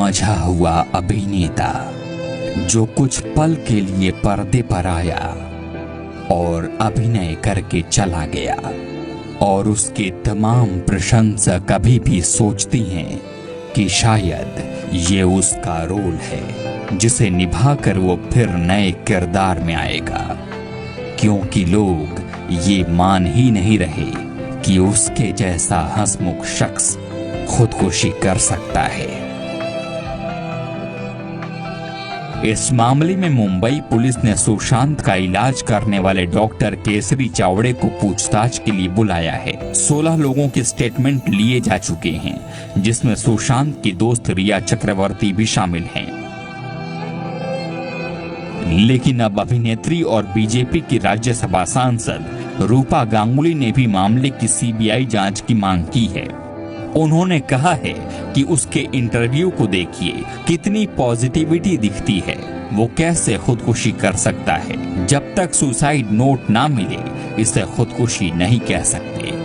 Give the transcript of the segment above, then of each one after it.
समझा हुआ अभिनेता जो कुछ पल के लिए पर्दे पर आया और अभिनय करके चला गया, और उसके तमाम प्रशंसक अभी भी सोचती हैं कि शायद ये उसका रोल है जिसे निभाकर वो फिर नए किरदार में आएगा, क्योंकि लोग ये मान ही नहीं रहे कि उसके जैसा हंसमुख शख्स खुदकुशी कर सकता है। इस मामले में मुंबई पुलिस ने सुशांत का इलाज करने वाले डॉक्टर केसरी चावड़े को पूछताछ के लिए बुलाया है। 16 लोगों के स्टेटमेंट लिए जा चुके हैं, जिसमें सुशांत की दोस्त रिया चक्रवर्ती भी शामिल हैं। लेकिन अब अभिनेत्री और बीजेपी की राज्यसभा सांसद रूपा गांगुली ने भी मामले की सीबीआई जांच की मांग की है। उन्होंने कहा है कि उसके इंटरव्यू को देखिए, कितनी पॉजिटिविटी दिखती है, वो कैसे खुदकुशी कर सकता है। जब तक सुसाइड नोट ना मिले इसे खुदकुशी नहीं कह सकते।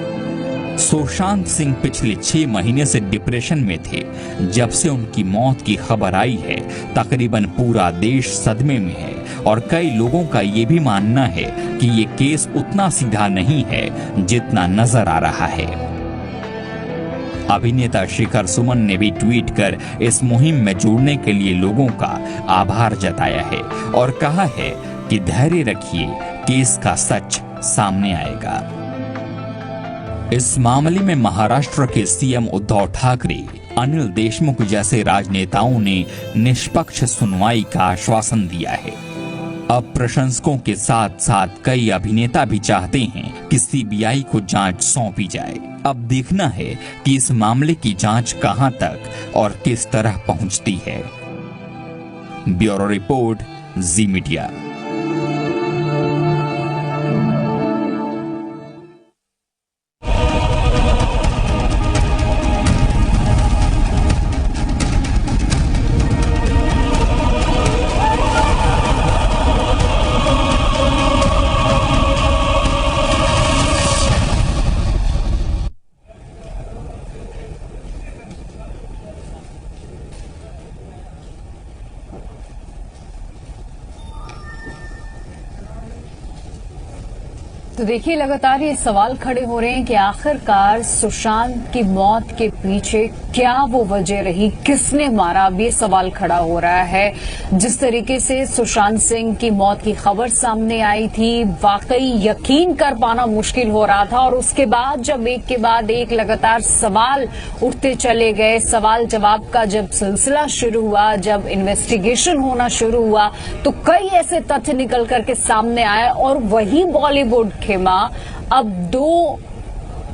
सुशांत सिंह पिछले 6 महीने से डिप्रेशन में थे। जब से उनकी मौत की खबर आई है, तकरीबन पूरा देश सदमे में है और कई लोगों का ये भी मानना है कि ये केस उतना सीधा नहीं है जितना नजर आ रहा है। अभिनेता शिखर सुमन ने भी ट्वीट कर इस मुहिम में जुड़ने के लिए लोगों का आभार जताया है और कहा है कि धैर्य रखिए, केस का सच सामने आएगा। इस मामले में महाराष्ट्र के सीएम उद्धव ठाकरे, अनिल देशमुख जैसे राजनेताओं ने निष्पक्ष सुनवाई का आश्वासन दिया है। अब प्रशंसकों के साथ साथ कई अभिनेता भी चाहते हैं कि सीबीआई को जांच सौंपी जाए। अब देखना है कि इस मामले की जांच कहां तक और किस तरह पहुंचती है। ब्यूरो रिपोर्ट, जी मीडिया। तो देखिए, लगातार ये सवाल खड़े हो रहे हैं कि आखिरकार सुशांत की मौत के पीछे क्या वो वजह रही, किसने मारा। अब ये सवाल खड़ा हो रहा है। जिस तरीके से सुशांत सिंह की मौत की खबर सामने आई थी, वाकई यकीन कर पाना मुश्किल हो रहा था। और उसके बाद जब एक के बाद एक लगातार सवाल उठते चले गए, सवाल जवाब का जब सिलसिला शुरू हुआ, जब इन्वेस्टिगेशन होना शुरू हुआ, तो कई ऐसे तथ्य निकल करके सामने आए और वही बॉलीवुड खेमा अब 2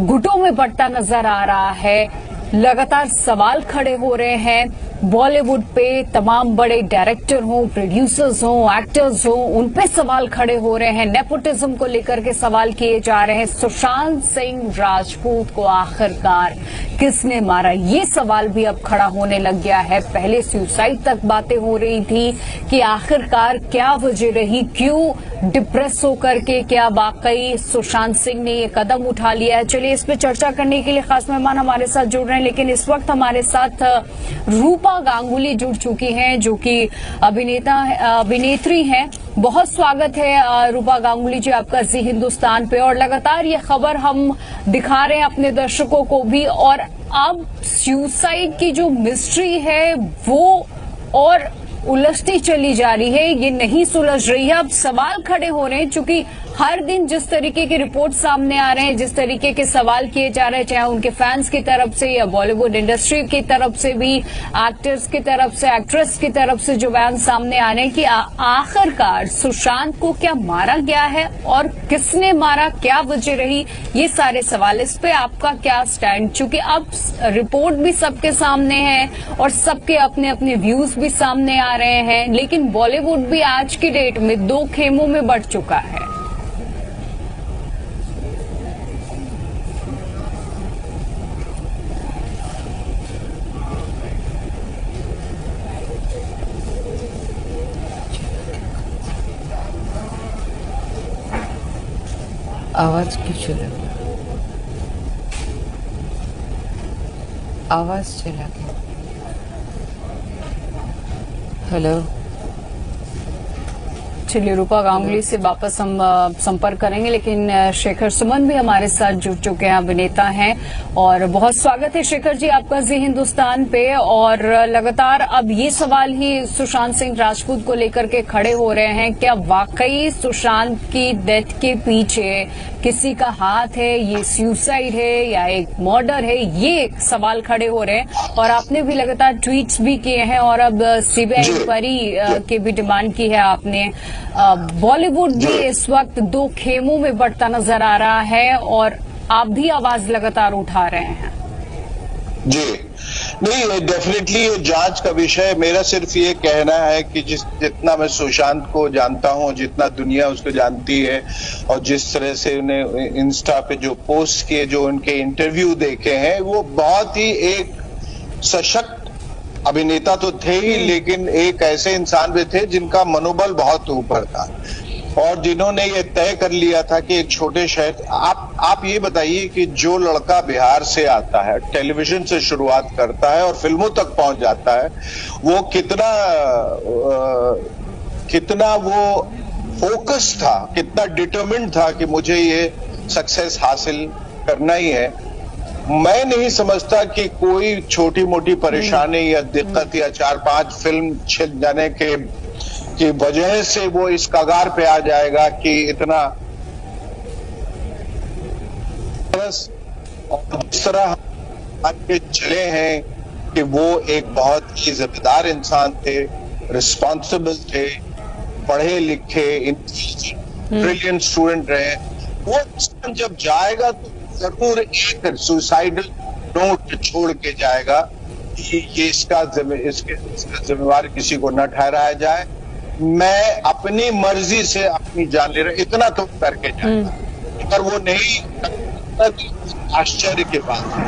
गुटों में बंटता नजर आ रहा है। लगातार सवाल खड़े हो रहे हैं बॉलीवुड पे, तमाम बड़े डायरेक्टर हों, प्रोड्यूसर्स हों, एक्टर्स हों, उन पे सवाल खड़े हो रहे हैं। नेपोटिज्म को लेकर के सवाल किए जा रहे हैं। सुशांत सिंह राजपूत को आखिरकार किसने मारा, ये सवाल भी अब खड़ा होने लग गया है। पहले सुसाइड तक बातें हो रही थी कि आखिरकार क्या वजह रही, क्यों डिप्रेस होकर के, क्या वाकई सुशांत सिंह ने ये कदम उठा लिया है। चलिए, इस पे चर्चा करने के लिए खास मेहमान हमारे साथ जुड़ रहे हैं, लेकिन इस वक्त हमारे साथ रूपा गांगुली जुड़ चुकी हैं, जो कि अभिनेत्री हैं। बहुत स्वागत है रूपा गांगुली जी आपका जी हिंदुस्तान पे। और लगातार ये खबर हम दिखा रहे हैं अपने दर्शकों को भी, और अब सुसाइड की जो मिस्ट्री है वो और उलझती चली जा रही है, ये नहीं सुलझ रही है। अब सवाल खड़े हो रहे हैं, चूंकि हर दिन जिस तरीके की रिपोर्ट सामने आ रहे हैं, जिस तरीके के सवाल किए जा रहे हैं, चाहे उनके फैंस की तरफ से या बॉलीवुड इंडस्ट्री की तरफ से भी, एक्टर्स की तरफ से, एक्ट्रेस की तरफ से जो बयान सामने आ रहे हैं कि आखिरकार सुशांत को क्या मारा गया है और किसने मारा, क्या वजह रही, ये सारे सवाल। इस पे आपका क्या स्टैंड, चूंकि अब रिपोर्ट भी सबके सामने है और सबके अपने अपने व्यूज भी सामने आ रहे हैं, लेकिन बॉलीवुड भी आज की डेट में 2 खेमों में बंट चुका है। आवाज क्यों चला गया? आवाज चला गया। हेलो। चलिए रूपा गांगुली से वापस हम संपर्क करेंगे, लेकिन शेखर सुमन भी हमारे साथ जुड़ चुके हैं, अभिनेता हैं। और बहुत स्वागत है शेखर जी आपका जी हिंदुस्तान पे। और लगातार अब ये सवाल ही सुशांत सिंह राजपूत को लेकर के खड़े हो रहे हैं, क्या वाकई सुशांत की डेथ के पीछे किसी का हाथ है, ये सुसाइड है या एक मर्डर है, ये सवाल खड़े हो रहे हैं। और आपने भी लगातार ट्वीट्स भी किए हैं और अब सीबीआई इंक्वायरी की भी डिमांड की है आपने। बॉलीवुड भी इस वक्त दो खेमों में बढ़ता नजर आ रहा है और आप भी आवाज लगातार उठा रहे हैं। जी नहीं, डेफिनेटली ये जांच का विषय। मेरा सिर्फ ये कहना है कि जितना मैं सुशांत को जानता हूं, जितना दुनिया उसको जानती है, और जिस तरह से उन्हें इंस्टा पे जो पोस्ट किए, जो उनके इंटरव्यू देखे हैं, वो बहुत ही एक सशक्त अभिनेता तो थे ही, लेकिन एक ऐसे इंसान भी थे जिनका मनोबल बहुत ऊपर था और जिन्होंने ये तय कर लिया था कि एक छोटे शहर। आप ये बताइए कि जो लड़का बिहार से आता है, टेलीविजन से शुरुआत करता है और फिल्मों तक पहुंच जाता है, वो कितना वो फोकस था, कितना डिटरमिन्ड था कि मुझे ये सक्सेस हासिल करना ही है। मैं नहीं समझता कि कोई छोटी मोटी परेशानी या दिक्कत या 4-5 फिल्म छिल जाने की वजह से वो इस कगार पे आ जाएगा कि इतना इस तरह आगे चले हैं कि वो एक बहुत ही जिम्मेदार इंसान थे, रिस्पॉन्सिबल थे, पढ़े लिखे, ब्रिलियंट स्टूडेंट रहे। वो इंसान जब जाएगा तो जरूर एक सुसाइडल नोट छोड़ के जाएगा कि ये इसका जिम्मेवार किसी को न ठहराया जाए। मैं अपनी मर्जी से अपनी जान ले रहा, इतना तो करके जाएगा। अगर वो नहीं, आश्चर्य की बात है।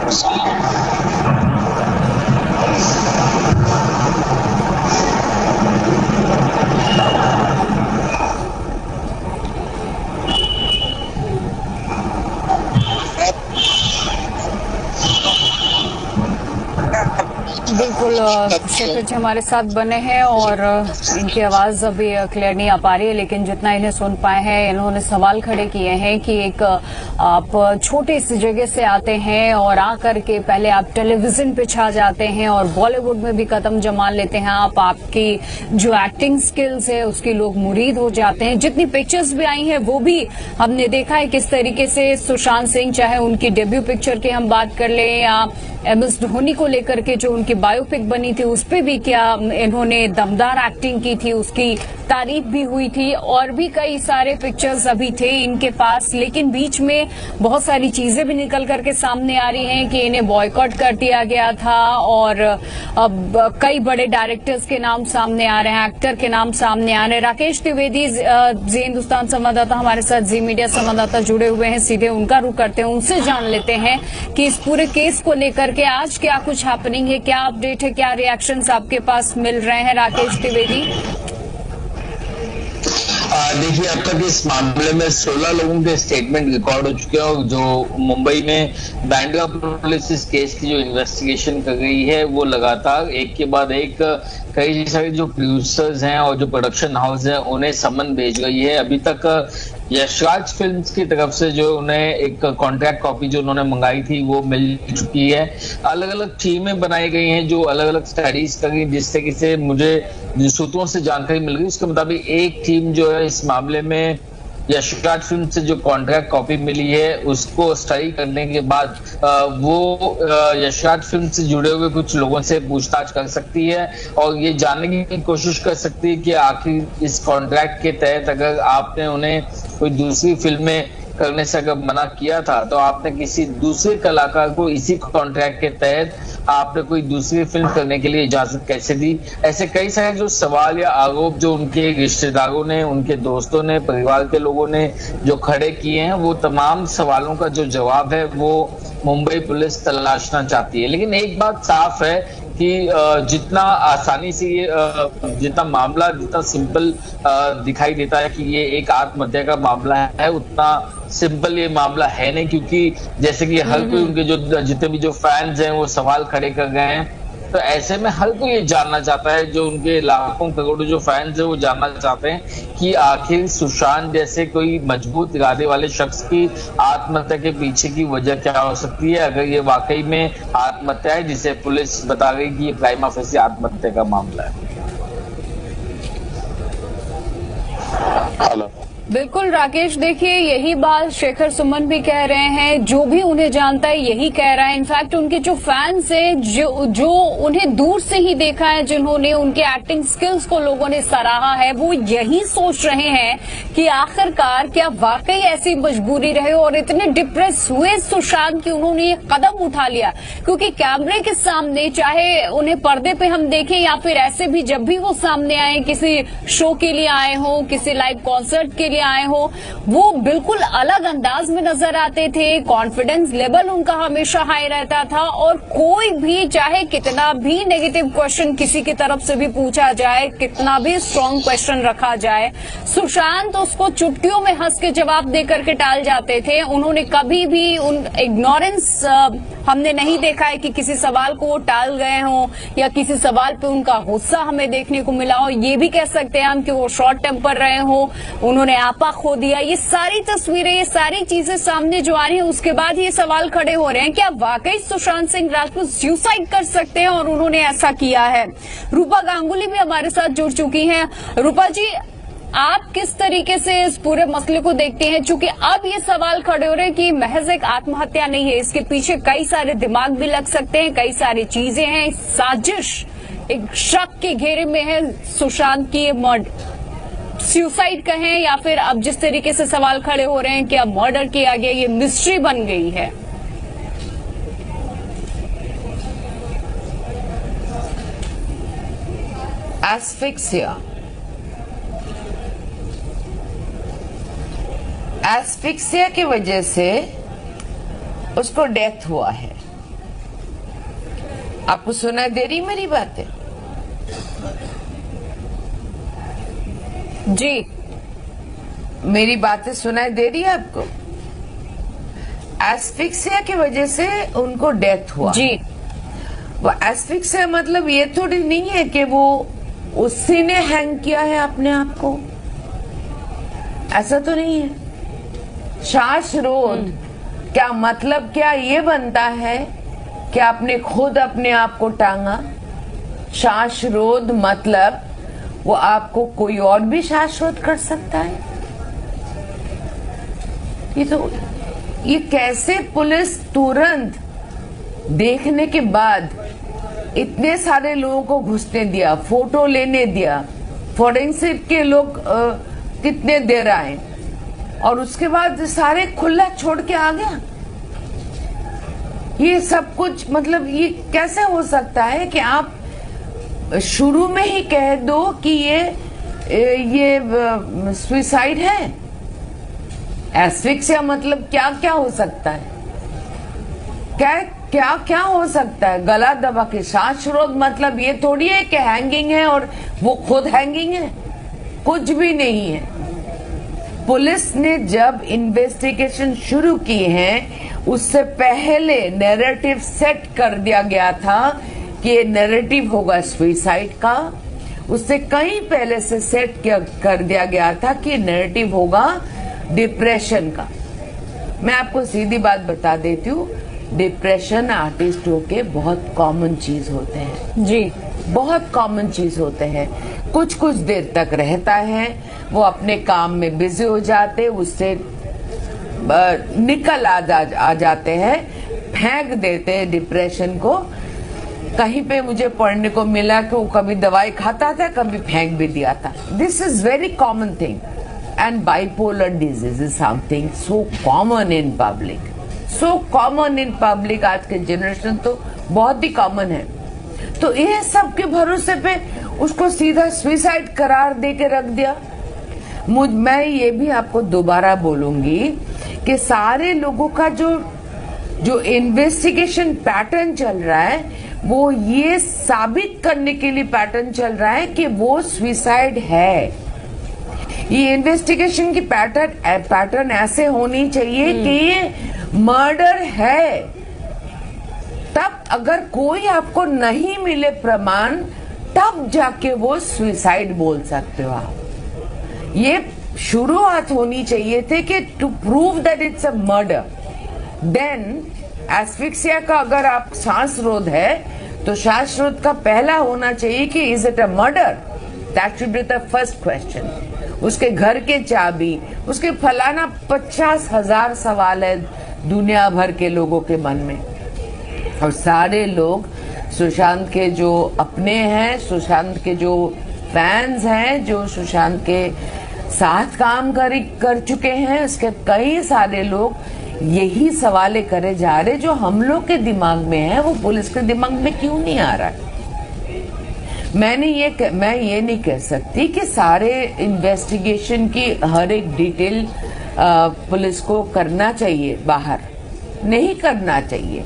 बिल्कुल शेखर जी हमारे साथ बने हैं और इनकी आवाज अभी क्लियर नहीं आ पा रही है, लेकिन जितना इन्हें सुन पाए हैं, इन्होंने सवाल खड़े किए हैं कि एक आप छोटी सी जगह से आते हैं और आकर के पहले आप टेलीविजन पे छा जाते हैं और बॉलीवुड में भी कदम जमा लेते हैं आप। आपकी जो एक्टिंग स्किल्स है उसकी लोग मुरीद हो जाते हैं। जितनी पिक्चर्स भी आई हैं वो भी हमने देखा है किस तरीके से सुशांत सिंह, चाहे उनकी डेब्यू पिक्चर की हम बात कर लें या MS धोनी को लेकर के जो उनकी बायोपिक बनी थी उस पे भी क्या इन्होंने दमदार एक्टिंग की थी, उसकी तारीफ भी हुई थी। और भी कई सारे पिक्चर्स अभी थे इनके पास, लेकिन बीच में बहुत सारी चीजें भी निकल करके सामने आ रही हैं कि इन्हें बॉयकॉट कर दिया गया था और अब कई बड़े डायरेक्टर्स के नाम सामने आ रहे हैं, एक्टर के नाम सामने आ रहे हैं। राकेश त्रिवेदी जी हिंदुस्तान संवाददाता हमारे साथ, जी मीडिया संवाददाता जुड़े हुए हैं, सीधे उनका रुख करते हैं, उनसे जान लेते हैं कि इस पूरे केस को लेकर के आज क्या कुछ हैपनिंग है, क्या अपडेट है, क्या रिएक्शंस आपके पास मिल रहे हैं राकेश त्रिवेदी? देखिए, अब तक इस मामले में 16 लोगों के स्टेटमेंट रिकॉर्ड हो चुके हैं और जो मुंबई में बांद्रा पुलिस इस केस की जो इन्वेस्टिगेशन कर रही है वो लगातार एक के बाद एक कई सारे जो प्रोड्यूसर्स हैं और जो प्रोडक्शन हाउस हैं उन्हें समन भेज रही है। अभी तक यशराज फिल्म्स की तरफ से जो उन्हें एक कॉन्ट्रैक्ट कॉपी जो उन्होंने मंगाई थी वो मिल चुकी है। अलग अलग टीमें बनाई गई हैं जो अलग अलग स्टडीज कर रही, जिस तरीके से मुझे जिन सूत्रों से जानकारी मिल गई उसके मुताबिक एक टीम जो है इस मामले में यशराज फिल्म से जो कॉन्ट्रैक्ट कॉपी मिली है उसको स्टडी करने के बाद वो यशराज फिल्म से जुड़े हुए कुछ लोगों से पूछताछ कर सकती है और ये जानने की कोशिश कर सकती है कि आखिर इस कॉन्ट्रैक्ट के तहत अगर आपने उन्हें कोई दूसरी फिल्में करने से अगर मना किया था तो आपने किसी दूसरे कलाकार को इसी कॉन्ट्रैक्ट के तहत आपने कोई दूसरी फिल्म करने के लिए इजाजत कैसे दी। ऐसे कई सारे जो सवाल या आरोप जो उनके रिश्तेदारों ने, उनके दोस्तों ने, परिवार के लोगों ने जो खड़े किए हैं, वो तमाम सवालों का जो जवाब है वो मुंबई पुलिस तलाशना चाहती है। लेकिन एक बात साफ है कि जितना आसानी से ये जितना मामला जितना सिंपल दिखाई देता है कि ये एक आत्महत्या का मामला है, उतना सिंपल ये मामला है नहीं, क्योंकि जैसे कि हर कोई उनके जो जितने भी जो फैंस हैं वो सवाल खड़े कर गए हैं तो ऐसे में हर कोई ये जानना चाहता है, जो उनके लाखों करोड़ों जो फैंस है वो जानना चाहते हैं कि आखिर सुशांत जैसे कोई मजबूत इरादे वाले शख्स की आत्महत्या के पीछे की वजह क्या हो सकती है, अगर ये वाकई में आत्महत्या है जिसे पुलिस बता रही कि ये प्राइमा फेसी आत्महत्या का मामला है। हेलो। बिल्कुल राकेश, देखिए यही बात शेखर सुमन भी कह रहे हैं, जो भी उन्हें जानता है यही कह रहा है। इनफैक्ट उनके जो फैंस हैं, जो उन्हें दूर से ही देखा है, जिन्होंने उनके एक्टिंग स्किल्स को लोगों ने सराहा है, वो यही सोच रहे हैं कि आखिरकार क्या वाकई ऐसी मजबूरी रहे और इतने डिप्रेस हुए सुशांत कि उन्होंने ये कदम उठा लिया। क्योंकि कैमरे के सामने, चाहे उन्हें पर्दे पे हम देखें या फिर ऐसे भी जब भी वो सामने आए, किसी शो के लिए आए हो, किसी लाइव कॉन्सर्ट के लिए आए हो, वो बिल्कुल अलग अंदाज में नजर आते थे। कॉन्फिडेंस लेवल उनका हमेशा हाई रहता था और कोई भी चाहे कितना भी नेगेटिव क्वेश्चन किसी की तरफ से भी पूछा जाए, कितना भी स्ट्रांग क्वेश्चन रखा जाए, सुशांत उसको चुटकियों में हंस के जवाब देकर के टाल जाते थे। उन्होंने कभी भी उन इग्नोरेंस हमने नहीं देखा है कि किसी सवाल को वो टाल गए हों या किसी सवाल पे उनका गुस्सा हमें देखने को मिला हो। ये भी कह सकते हैं हम कि वो शॉर्ट टेम्पर रहे हो, उन्होंने आपा खो दिया। ये सारी तस्वीरें, ये सारी चीजें सामने जो आ रही हैं, उसके बाद ये सवाल खड़े हो रहे हैं क्या वाकई सुशांत सिंह राजपूत सुसाइड कर सकते हैं, और उन्होंने ऐसा किया है। रूपा गांगुली भी हमारे साथ जुड़ चुकी हैं। रूपा जी, आप किस तरीके से इस पूरे मसले को देखते हैं? चूंकि अब ये सवाल खड़े हो रहे हैं कि महज एक आत्महत्या नहीं है, इसके पीछे कई सारे दिमाग भी लग सकते हैं, कई सारी चीजें हैं, साजिश एक शक के घेरे में है सुशांत की सुसाइड कहें या फिर अब जिस तरीके से सवाल खड़े हो रहे हैं कि अब मर्डर किया गया, ये मिस्ट्री बन गई है। एस्फिक्सिया की वजह से उसको डेथ हुआ है। आपको सुनाई दे रही मेरी बातें? जी, मेरी बातें सुनाई दे रही है आपको? एस्फिक्सिया की वजह से उनको डेथ हुआ जी। वो एस्फिक्सिया मतलब ये थोड़ी नहीं है कि वो उसी ने हैंग किया है अपने आप को, ऐसा तो नहीं है। श्वासरोध क्या मतलब, क्या ये बनता है कि आपने खुद अपने आप को टांगा? श्वासरोध मतलब वो आपको कोई और भी श्वासरोध कर सकता है। ये कैसे पुलिस तुरंत देखने के बाद इतने सारे लोगों को घुसने दिया, फोटो लेने दिया, फोरेंसिक के लोग कितने देर आए और उसके बाद सारे खुला छोड़ के आ गया? ये सब कुछ मतलब ये कैसे हो सकता है कि आप शुरू में ही कह दो कि ये सुसाइड है? एस्फिक्सिया मतलब क्या क्या हो सकता है? क्या क्या हो सकता है? गला दबा के श्वासरोध मतलब ये थोड़ी है कि हैंगिंग है और वो खुद हैंगिंग है, कुछ भी नहीं है। पुलिस ने जब इन्वेस्टिगेशन शुरू की है उससे पहले नैरेटिव सेट कर दिया गया था कि ये नैरेटिव होगा सुसाइड का। उससे कहीं पहले से सेट कर दिया गया था कि नैरेटिव होगा डिप्रेशन का। मैं आपको सीधी बात बता देती हूँ, डिप्रेशन आर्टिस्टों के बहुत कॉमन चीज होते हैं जी, बहुत कॉमन चीज होते हैं। कुछ कुछ देर तक रहता है, वो अपने काम में बिजी हो जाते, उससे निकल आ जाते हैं, फेंक देते हैं डिप्रेशन को। कहीं पे मुझे पढ़ने को मिला कि वो कभी दवाई खाता था, कभी फेंक भी दिया था। This is very common thing and bipolar disease is something so common in public, so common in public. आज के जनरेशन तो बहुत ही कॉमन है। तो ये सब के भरोसे पे उसको सीधा सुसाइड करार दे के रख दिया। मैं ये भी आपको दोबारा बोलूंगी कि सारे लोगों का जो इन्वेस्टिगेशन पैटर्न चल रहा है वो ये साबित करने के लिए पैटर्न चल रहा है कि वो सुसाइड है। ये इन्वेस्टिगेशन की पैटर्न ऐसे होनी चाहिए कि ये मर्डर है। तब अगर कोई आपको नहीं मिले प्रमाण, तब जाके वो सुसाइड बोल सकते हो आप। ये शुरुआत होनी चाहिए थे कि to prove that it's a murder, then asphyxia का अगर आप सांस रोध है तो सांस रोध का पहला होना चाहिए कि is it a murder, that should be the first question. उसके घर के चाबी, उसके फलाना 50,000 सवाल है दुनिया भर के लोगों के मन में, और सारे लोग सुशांत के जो अपने हैं, सुशांत के जो फैंस हैं, जो सुशांत के साथ काम कर चुके हैं, उसके कई सारे लोग यही सवाल करे जा रहे जो हम लोग के दिमाग में है, वो पुलिस के दिमाग में क्यों नहीं आ रहा है। मैं ये नहीं कह सकती कि सारे इन्वेस्टिगेशन की हर एक डिटेल पुलिस को करना चाहिए, बाहर नहीं करना चाहिए।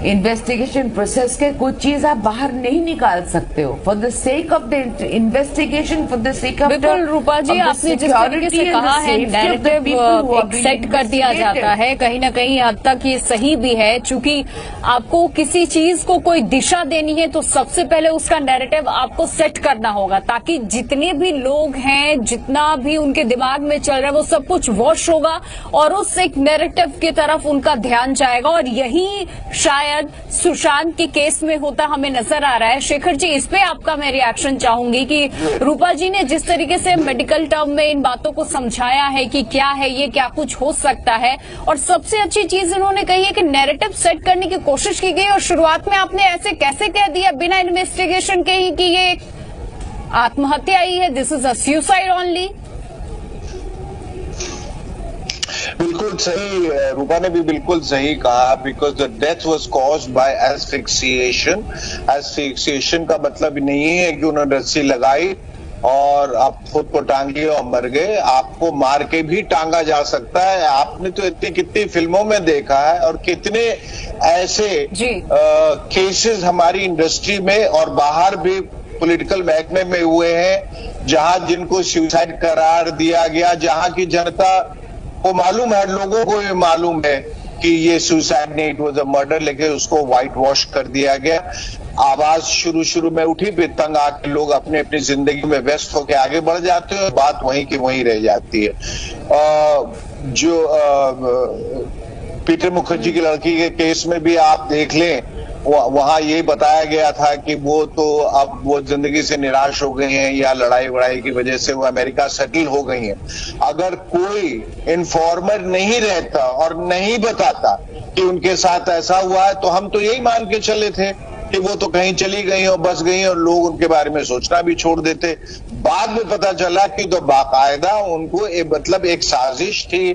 इन्वेस्टिगेशन प्रोसेस के कुछ चीज आप बाहर नहीं निकाल सकते हो for the sake of the investigation, for the sake of बिल्कुल रूपा जी, आपने जिस तरीके से कहा है नैरेटिव एक सेट कर दिया जाता है, कहीं ना कहीं हद तक ये सही भी है। चूंकि आपको किसी चीज को कोई दिशा देनी है तो सबसे पहले उसका नैरेटिव आपको सेट करना होगा, ताकि जितने भी लोग हैं, जितना भी उनके दिमाग में चल रहा है, वो सब कुछ वॉश होगा और उस एक नैरेटिव की तरफ उनका ध्यान जाएगा। और यही शायद सुशांत के केस में होता हमें नजर आ रहा है। शेखर जी, इस पे आपका मैं रिएक्शन चाहूंगी कि रूपा जी ने जिस तरीके से मेडिकल टर्म में इन बातों को समझाया है कि क्या है ये, क्या कुछ हो सकता है, और सबसे अच्छी चीज इन्होंने कही है कि नैरेटिव सेट करने की कोशिश की गई। और शुरुआत में आपने ऐसे कैसे कह दिया बिना इन्वेस्टिगेशन के ही कि ये आत्महत्या ही है, this is a suicide only. बिल्कुल सही, रूपा ने भी बिल्कुल सही कहा, because the death was caused by asphyxiation. Asphyxiation का मतलब नहीं है कि उन्होंने रस्सी लगाई और आप खुद को टांग लिया और मर गए। आपको मार के भी टांगा जा सकता है। आपने तो इतनी कितनी फिल्मों में देखा है, और कितने ऐसे केसेस हमारी इंडस्ट्री में और बाहर भी पॉलिटिकल महकमे में हुए हैं, जहां जिनको सुसाइड करार दिया गया, जहां की जनता को मालूम है, लोगों को भी मालूम है कि ये सुसाइड नहीं, इट वाज अ मर्डर, लेकिन उसको व्हाइट वॉश कर दिया गया। आवाज शुरू में उठी, फिर तंग आके लोग अपने अपनी जिंदगी में व्यस्त होकर आगे बढ़ जाते हैं, बात वहीं की वहीं रह जाती है। जो पीटर मुखर्जी की लड़की के केस में भी आप देख लें, वहां ये बताया गया था कि वो तो अब वो जिंदगी से निराश हो गई हैं, या लड़ाई वड़ाई की वजह से वो अमेरिका सेटल हो गई हैं। अगर कोई इन्फॉर्मर नहीं रहता और नहीं बताता कि उनके साथ ऐसा हुआ है, तो हम तो यही मान के चले थे कि वो तो कहीं चली गई और बस गई, और लोग उनके बारे में सोचना भी छोड़ देते। बाद में पता चला कि तो बाकायदा उनको मतलब एक साजिश थी,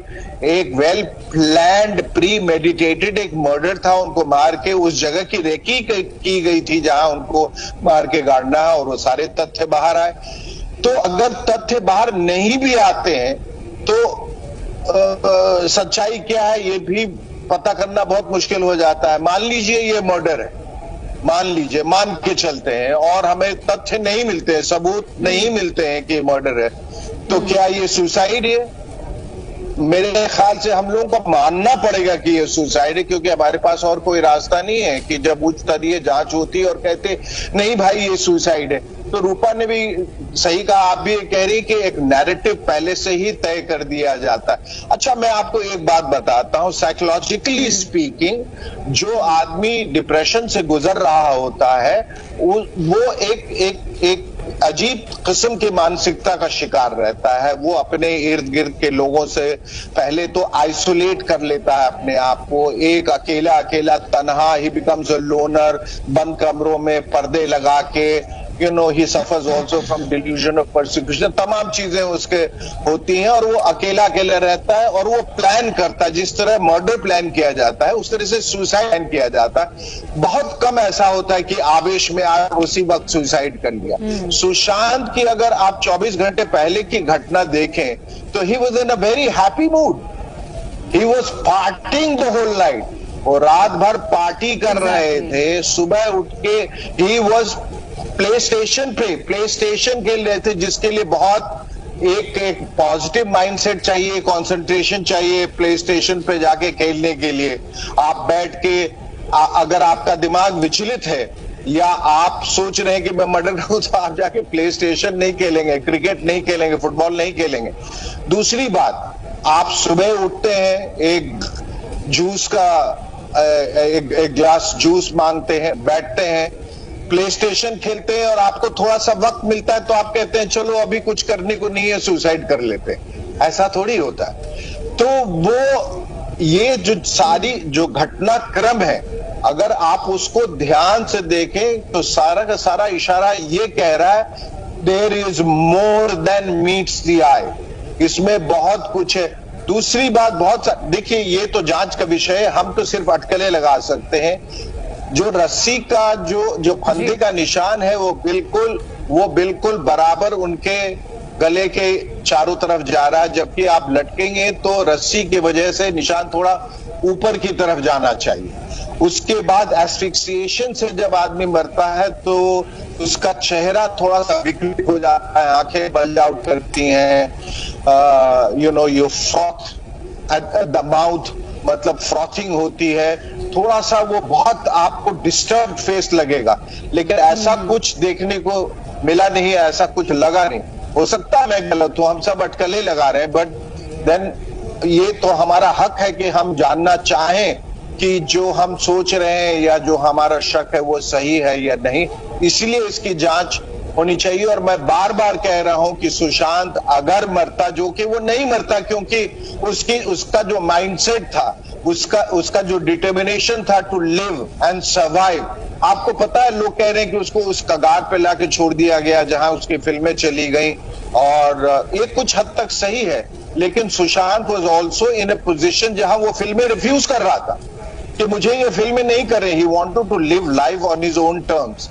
एक वेल प्लान्ड प्री मेडिटेटेड एक मर्डर था। उनको मार के उस जगह की रेकी की गई थी जहां उनको मार के गाड़ना, और वो सारे तथ्य बाहर आए। तो अगर तथ्य बाहर नहीं भी आते हैं तो सच्चाई क्या है ये भी पता करना बहुत मुश्किल हो जाता है। मान लीजिए ये मर्डर है, मान के चलते हैं, और हमें तथ्य नहीं मिलते हैं, सबूत नहीं मिलते हैं कि मर्डर है, तो क्या ये सुसाइड है? मेरे ख्याल से हम लोगों को मानना पड़ेगा कि ये सुसाइड है, क्योंकि हमारे पास और कोई रास्ता नहीं है कि जब उच्च स्तरीय जांच होती है और कहते नहीं भाई ये सुसाइड है। तो रूपा ने भी सही कहा, आप भी कह रही कि एक नैरेटिव पहले से ही तय कर दिया जाता है। अच्छा, मैं आपको एक बात बताता हूं, साइकोलॉजिकली स्पीकिंग, जो आदमी डिप्रेशन से गुजर रहा होता है वो एक अजीब किस्म की मानसिकता का शिकार रहता है। वो अपने इर्द गिर्द के लोगों से पहले तो आइसोलेट कर लेता है अपने आप को, एक अकेला तन्हा, ही बिकम्स अ लोनर, बंद कमरों में पर्दे लगा के, he suffers also from delusion of persecution, तमाम चीजें उसके होती हैं, और वो अकेला रहता है, और वो प्लान करता है। जिस तरह मर्डर प्लान किया जाता है उस तरह से सुसाइड प्लान किया जाता है। बहुत कम ऐसा होता है कि आवेश में आकर उसी वक्त सुसाइड कर लिया। सुशांत की अगर आप 24 घंटे पहले की घटना देखें तो he was in a very happy mood, he was partying the whole night, वो रात भर पार्टी कर रहे थे। सुबह उठ के ही वॉज प्ले स्टेशन खेल रहे थे, जिसके लिए बहुत एक पॉजिटिव माइंडसेट चाहिए, कंसंट्रेशन चाहिए प्ले स्टेशन पे जाके खेलने के लिए। आप बैठ के अगर आपका दिमाग विचलित है या आप सोच रहे हैं कि मैं मर्डर करूं, तो आप जाके प्ले स्टेशन नहीं खेलेंगे, क्रिकेट नहीं खेलेंगे, फुटबॉल नहीं खेलेंगे। दूसरी बात, आप सुबह उठते हैं, एक जूस का एक ग्लास जूस मांगते हैं, बैठते हैं, प्ले स्टेशन खेलते हैं और आपको थोड़ा सा वक्त मिलता है तो आप कहते हैं चलो अभी कुछ करने को नहीं है, सुसाइड कर लेते हैं। ऐसा थोड़ी होता है। तो वो ये जो सारी जो घटनाक्रम है, अगर आप उसको ध्यान से देखें तो सारा का सारा इशारा ये कह रहा है there is more than meets the eye. इसमें बहुत कुछ है। दूसरी बात, देखिए ये तो जांच का विषय है, हम तो सिर्फ अटकलें लगा सकते हैं। जो रस्सी का जो फंदे का निशान है वो बिल्कुल बराबर उनके गले के चारों तरफ जा रहा है, जबकि आप लटकेंगे तो रस्सी की वजह से निशान थोड़ा ऊपर की तरफ जाना चाहिए। उसके बाद एस्फिक्सिएशन से जब आदमी मरता है तो उसका चेहरा थोड़ा सा विकृत हो जाता है, आंखें बल्ज आउट करती हैं, you froth at the mouth, मतलब फ्रॉथिंग होती है, थोड़ा सा वो बहुत आपको डिस्टर्ब फेस लगेगा। लेकिन ऐसा कुछ देखने को मिला नहीं, ऐसा कुछ लगा नहीं। हो सकता है मैं गलत हूं, हम सब अटकलें लगा रहे हैं, बट देन ये तो हमारा हक है कि हम जानना चाहें कि जो हम सोच रहे हैं या जो हमारा शक है वो सही है या नहीं। इसलिए इसकी जांच होनी चाहिए। और मैं बार बार कह रहा हूं कि सुशांत अगर मरता, जो कि वो नहीं मरता, क्योंकि उसका जो माइंडसेट था, उसका जो डिटर्मिनेशन था टू लिव एंड सर्वाइव। आपको पता है, लोग कह रहे हैं कि उसको उस कगार पे लाके छोड़ दिया गया जहां उसकी फिल्में चली गई, और ये कुछ हद तक सही है। लेकिन Sushant was also in a position जहां वो फिल्में रिफ्यूज कर रहा था कि मुझे ये फिल्में नहीं कर रही। He wanted to live life on his own terms.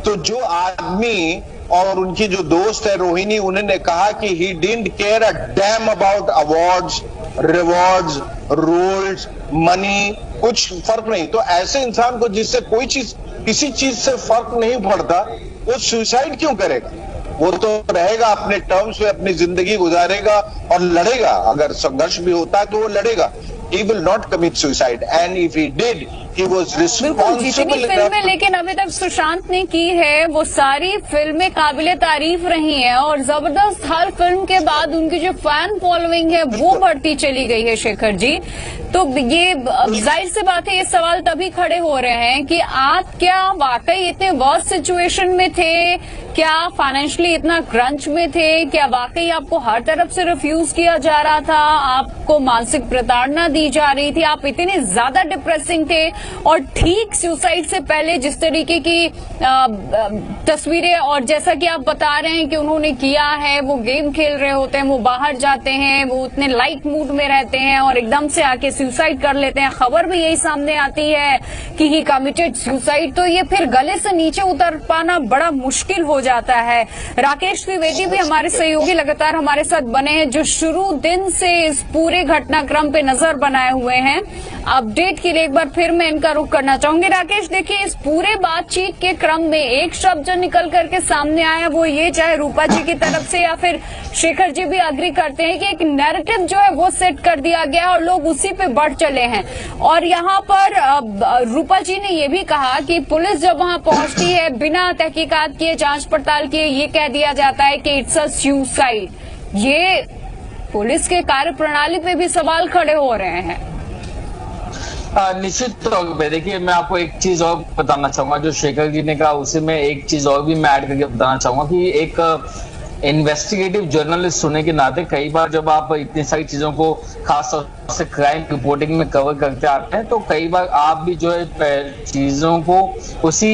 तो जो आदमी और उनकी जो दोस्त है रोहिणी, उन्होंने कहा कि he didn't care a damn about awards, rewards, roles, money, कुछ फर्क नहीं। तो ऐसे इंसान को जिससे कोई चीज, किसी चीज से फर्क नहीं पड़ता, वो सुसाइड क्यों करेगा? वो तो रहेगा अपने टर्म्स पे, अपनी जिंदगी गुजारेगा और लड़ेगा। अगर संघर्ष भी होता है तो वो लड़ेगा। He will not commit suicide, and if he did, he was responsible. जितनी फिल्में लेकिन अभी तक सुशांत ने की है वो सारी फिल्में काबिले तारीफ रही हैं, और जबरदस्त हर फिल्म के बाद उनकी जो फैन फॉलोइंग है वो बढ़ती चली गई है शेखर जी। तो ये जाहिर सी बात है, ये सवाल तभी खड़े हो रहे हैं कि आप क्या वाकई इतने वर्स्ट सिचुएशन में थे? क्या फाइनेंशियली इतना क्रंच में थे? क्या वाकई आपको हर तरफ से रिफ्यूज किया जा रहा था? आपको मानसिक प्रताड़ना दी जा रही थी? आप इतने ज्यादा डिप्रेसिंग थे? और ठीक सुसाइड से पहले जिस तरीके की तस्वीरें, और जैसा कि आप बता रहे हैं कि उन्होंने किया है, वो गेम खेल रहे होते हैं, वो बाहर जाते हैं, वो उतने लाइट मूड में रहते हैं और एकदम से आके सुसाइड कर लेते हैं। खबर भी यही सामने आती है कि ही कमिटेड सुसाइड। तो ये फिर गले से नीचे उतर पाना बड़ा मुश्किल हो जाता है। राकेश द्विवेदी भी हमारे सहयोगी लगातार हमारे साथ बने हैं, जो शुरू दिन से इस पूरे घटनाक्रम पे नजर बनाए हुए हैं। अपडेट के लिए एक बार फिर मैं इनका रुख करना चाहूंगी। राकेश, देखिए इस पूरे बातचीत के क्रम में एक शब्द जो निकल करके सामने आया वो ये, चाहे रूपा जी की तरफ से या फिर शेखर जी भी अग्री करते हैं कि एक नैरेटिव जो है वो सेट कर दिया गया और लोग उसी पे बढ़ चले हैं। और यहाँ पर रूपा जी ने ये भी कहा कि पुलिस जब वहां पहुंचती है बिना तहकीकात किए, जांच पड़ताल किए, ये कह दिया जाता है कि इट्स अ सुसाइड। ये पुलिस के कार्य प्रणाली पे भी सवाल खड़े हो रहे हैं। निश्चित तौर पे देखिए, मैं आपको एक चीज और बताना चाहूंगा जो शेखर जी ने कहा, उसी में एक चीज और भी मैं ऐड करके बताना चाहूंगा कि एक इन्वेस्टिगेटिव जर्नलिस्ट होने के नाते कई बार जब आप इतनी सारी चीजों को खास तौर से क्राइम रिपोर्टिंग में कवर करते आते हैं तो कई बार आप भी जो है चीजों को उसी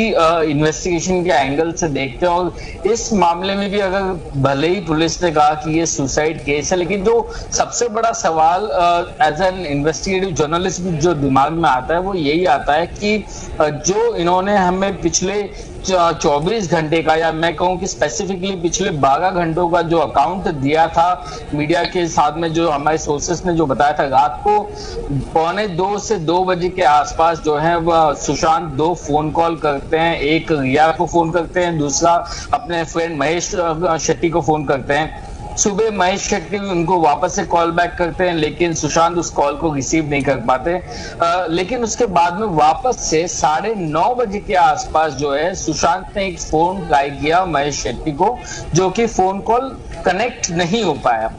इन्वेस्टिगेशन के एंगल से देखते हैं। और इस मामले में भी अगर भले ही पुलिस ने कहा कि ये सुसाइड केस है, लेकिन जो सबसे बड़ा सवाल एज एन इन्वेस्टिगेटिव जर्नलिस्ट जो दिमाग में आता है वो यही आता है कि जो इन्होंने हमें पिछले 24 घंटे का, या मैं कहूं कि स्पेसिफिकली पिछले 12 घंटों का जो अकाउंट दिया था मीडिया के साथ में, जो हमारे सोर्सेस ने जो बताया था, रात को 1:45 से 2 बजे के आसपास जो है वह सुशांत 2 फोन कॉल करते हैं। एक रिया को फोन करते हैं, दूसरा अपने फ्रेंड महेश शेट्टी को फोन करते हैं। सुबह महेश शेट्टी उनको वापस से कॉल बैक करते हैं, लेकिन सुशांत उस कॉल को रिसीव नहीं कर पाते। लेकिन उसके बाद में वापस से 9:30 बजे के आसपास जो है सुशांत ने एक फोन ट्राई किया महेश शेट्टी को, जो कि फोन कॉल कनेक्ट नहीं हो पाया।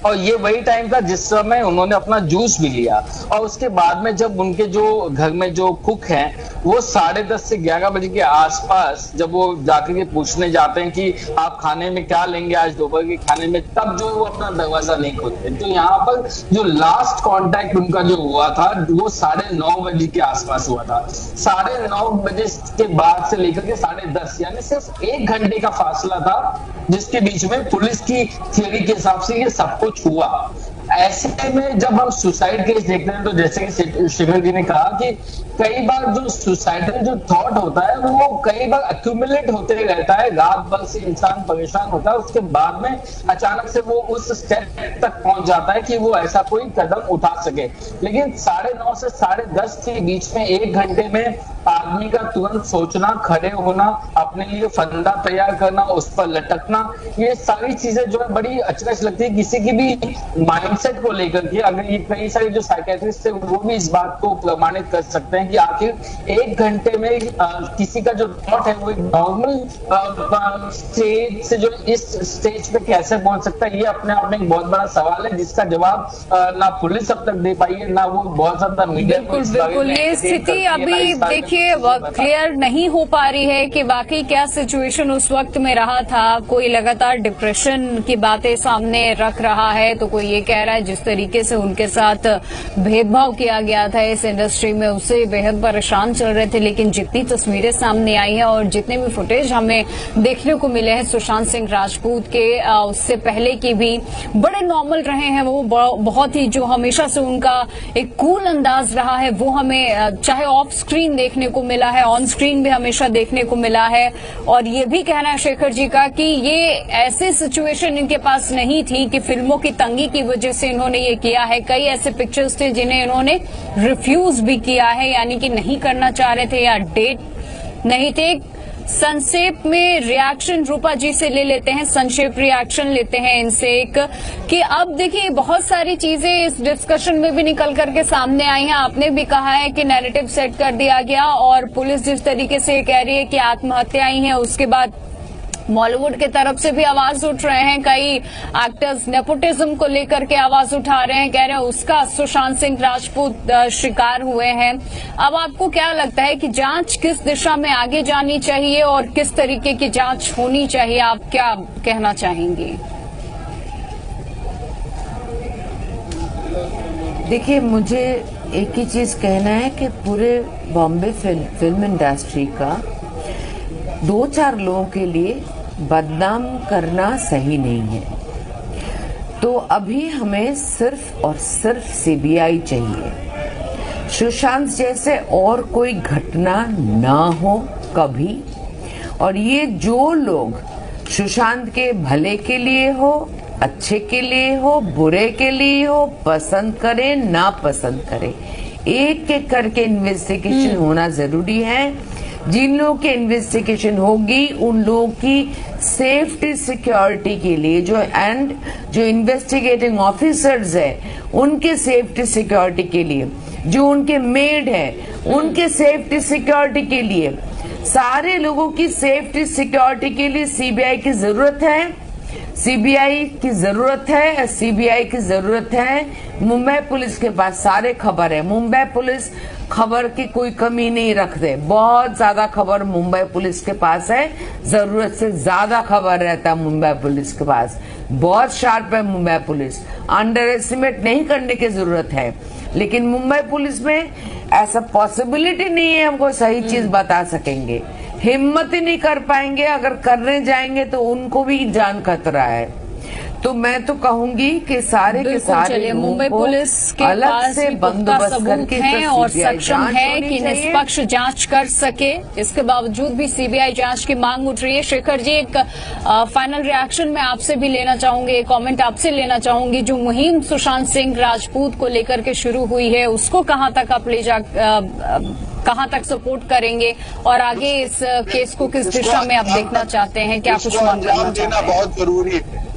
और ये वही टाइम था जिस समय उन्होंने अपना जूस भी लिया। और उसके बाद में जब उनके जो घर में जो कुक हैं वो 10:30 से 11 बजे के आसपास जब वो जाकर के पूछने जाते हैं कि आप खाने में क्या लेंगे आज दोपहर के खाने में, तब जो है वो अपना दरवाजा नहीं खोलते। तो यहाँ पर जो लास्ट कांटेक्ट उनका जो हुआ था वो 9:30 बजे के आसपास हुआ था। 9:30 बजे के बाद से लेकर के 10:30 यानी सिर्फ 1 घंटे का फासला था, जिसके बीच में पुलिस की थियरी के हिसाब से ये सब कुछ हुआ। ऐसे में जब हम सुसाइड केस देखते हैं तो जैसे कि शिखर जी ने कहा कि कई बार जो सुसाइडल जो थॉट होता है वो कई बार एक्यूमुलेट होते रहता है, रात भर से इंसान परेशान होता है, उसके बाद में अचानक से वो उस स्टेप तक पहुंच जाता है कि वो ऐसा कोई कदम उठा सके। लेकिन 9:30 से 10:30 के बीच में 1 घंटे में आदमी का तुरंत सोचना, खड़े होना, अपने लिए फंदा तैयार करना, उस पर लटकना, ये सारी चीजें जो है बड़ी अचरज लगती है किसी की भी माइंडसेट को लेकर के। अगर ये कई सारे जो साइकियाट्रिस्ट है वो भी इस बात को प्रमाणित कर सकते हैं कि आखिर 1 घंटे में किसी का जो थॉट है वो एक नॉर्मल स्टेज से जो इस स्टेज पे कैसे पहुंच सकता है, ये अपने आप में एक बहुत बड़ा सवाल है जिसका जवाब ना पुलिस अब तक दे पाई है, ना वो बहुत ज्यादा मीडिया को इस बारे में। ये स्थिति अभी देखिए क्लियर नहीं हो पा रही है कि वाकई क्या सिचुएशन उस वक्त में रहा था। कोई लगातार डिप्रेशन की बातें सामने रख रहा है, तो कोई ये कह रहा है जिस तरीके से उनके साथ भेदभाव किया गया था इस इंडस्ट्री में उससे बेहद परेशान चल रहे थे। लेकिन जितनी तस्वीरें सामने आई हैं और जितने भी फुटेज हमें देखने को मिले हैं सुशांत सिंह राजपूत के, उससे पहले की भी बड़े नॉर्मल रहे हैं वो। बहुत ही जो हमेशा से उनका एक कूल अंदाज रहा है वो हमें चाहे ऑफ स्क्रीन देखने को मिला है, ऑन स्क्रीन भी हमेशा देखने को मिला है। और ये भी कहना है शेखर जी का कि ये ऐसी सिचुएशन इनके पास नहीं थी कि फिल्मों की तंगी की वजह से इन्होंने ये किया है। कई ऐसे पिक्चर्स थे जिन्हें इन्होंने रिफ्यूज भी किया है, यानी कि नहीं करना चाह रहे थे या डेट नहीं थे। संक्षेप में रिएक्शन रूपा जी से ले लेते हैं, संक्षेप रिएक्शन लेते हैं इनसे एक कि अब देखिए बहुत सारी चीजें इस डिस्कशन में भी निकल करके सामने आई हैं। आपने भी कहा है कि नैरेटिव सेट कर दिया गया और पुलिस जिस तरीके से कह रही है कि आत्महत्याएं हैं, उसके बाद बॉलीवुड की तरफ से भी आवाज उठ रहे हैं। कई एक्टर्स नेपोटिज्म को लेकर के आवाज उठा रहे हैं, कह रहे हैं उसका सुशांत सिंह राजपूत शिकार हुए हैं। अब आपको क्या लगता है कि जांच किस दिशा में आगे जानी चाहिए और किस तरीके की जांच होनी चाहिए? आप क्या कहना चाहेंगी? देखिए, मुझे एक ही चीज कहना है कि पूरे बॉम्बे फिल्म इंडस्ट्री का 2-4 लोगों के लिए बदनाम करना सही नहीं है। तो अभी हमें सिर्फ और सिर्फ सीबीआई चाहिए। सुशांत जैसे और कोई घटना ना हो कभी। और ये जो लोग सुशांत के भले के लिए हो, अच्छे के लिए हो, बुरे के लिए हो, पसंद करे ना पसंद करे, एक एक करके इन्वेस्टिगेशन होना जरूरी है। जिन लोगों की इन्वेस्टिगेशन होगी उन लोगों की सेफ्टी सिक्योरिटी के लिए जो इन्वेस्टिगेटिंग ऑफिसर्स है उनके सेफ्टी सिक्योरिटी के लिए, जो उनके मेड है उनके सेफ्टी सिक्योरिटी के लिए, सारे लोगों की सेफ्टी सिक्योरिटी के लिए सीबीआई की जरूरत है। सीबीआई की जरूरत है, सीबीआई की जरूरत है। मुंबई पुलिस के पास सारे खबर है, मुंबई पुलिस खबर की कोई कमी नहीं रखते, बहुत ज्यादा खबर मुंबई पुलिस के पास है, जरूरत से ज्यादा खबर रहता है मुंबई पुलिस के पास। बहुत शार्प है मुंबई पुलिस, अंडर एस्टिमेट नहीं करने की जरूरत है। लेकिन मुंबई पुलिस में ऐसा पॉसिबिलिटी नहीं है हमको सही चीज बता सकेंगे, हिम्मत ही नहीं कर पाएंगे। अगर करने जाएंगे तो उनको भी जान खतरा है। तो मैं तो कहूंगी कि सारे के सारे मुंबई पुलिस के पास भी पुख्ता सबूत हैं और सक्षम है कि निष्पक्ष जांच कर सके। इसके बावजूद भी सीबीआई जांच की मांग उठ रही है। शेखर जी, एक फाइनल रिएक्शन मैं आपसे भी लेना चाहूंगी, एक कमेंट आपसे लेना चाहूंगी। जो मुहिम सुशांत सिंह राजपूत को लेकर के शुरू हुई है उसको कहां तक आप ले कहां तक सपोर्ट करेंगे और आगे इस केस को किस दिशा में आप देखना चाहते हैं? क्या कुछ मांग करना चाहते हैं? बहुत जरूरी है।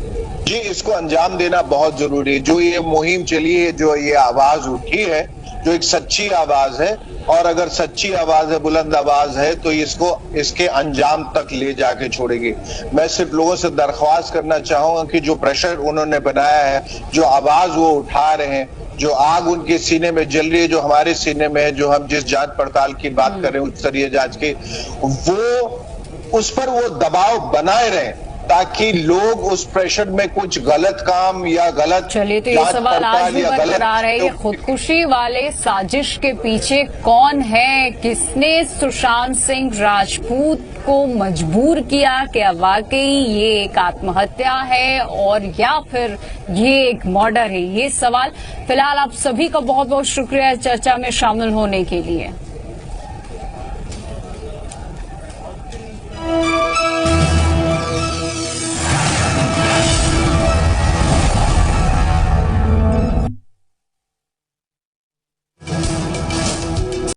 जी, इसको अंजाम देना बहुत जरूरी है। जो ये मुहिम चली है, जो ये आवाज उठी है, जो एक सच्ची आवाज है, और अगर सच्ची आवाज है, बुलंद आवाज है, तो इसको इसके अंजाम तक ले जाके छोड़ेगी। मैं सिर्फ लोगों से दरख्वास्त करना चाहूंगा कि जो प्रेशर उन्होंने बनाया है, जो आवाज वो उठा रहे हैं, जो आग उनके सीने में जल रही है, जो हमारे सीने में है, जो हम जिस जांच पड़ताल की बात कर रहे हैं, उच्च स्तरीय जांच की, वो उस पर वो दबाव बनाए रहे, ताकि लोग उस प्रेशर में कुछ गलत काम या गलत चलिए, तो ये जांच सवाल आज पड़ताल भी या गलत बरकरार है, ये खुदकुशी वाले साजिश के पीछे कौन है? किसने सुशांत सिंह राजपूत को मजबूर किया कि वाकई ये एक आत्महत्या है और या फिर ये एक मर्डर है? ये सवाल फिलहाल आप सभी का बहुत बहुत शुक्रिया चर्चा में शामिल होने के लिए।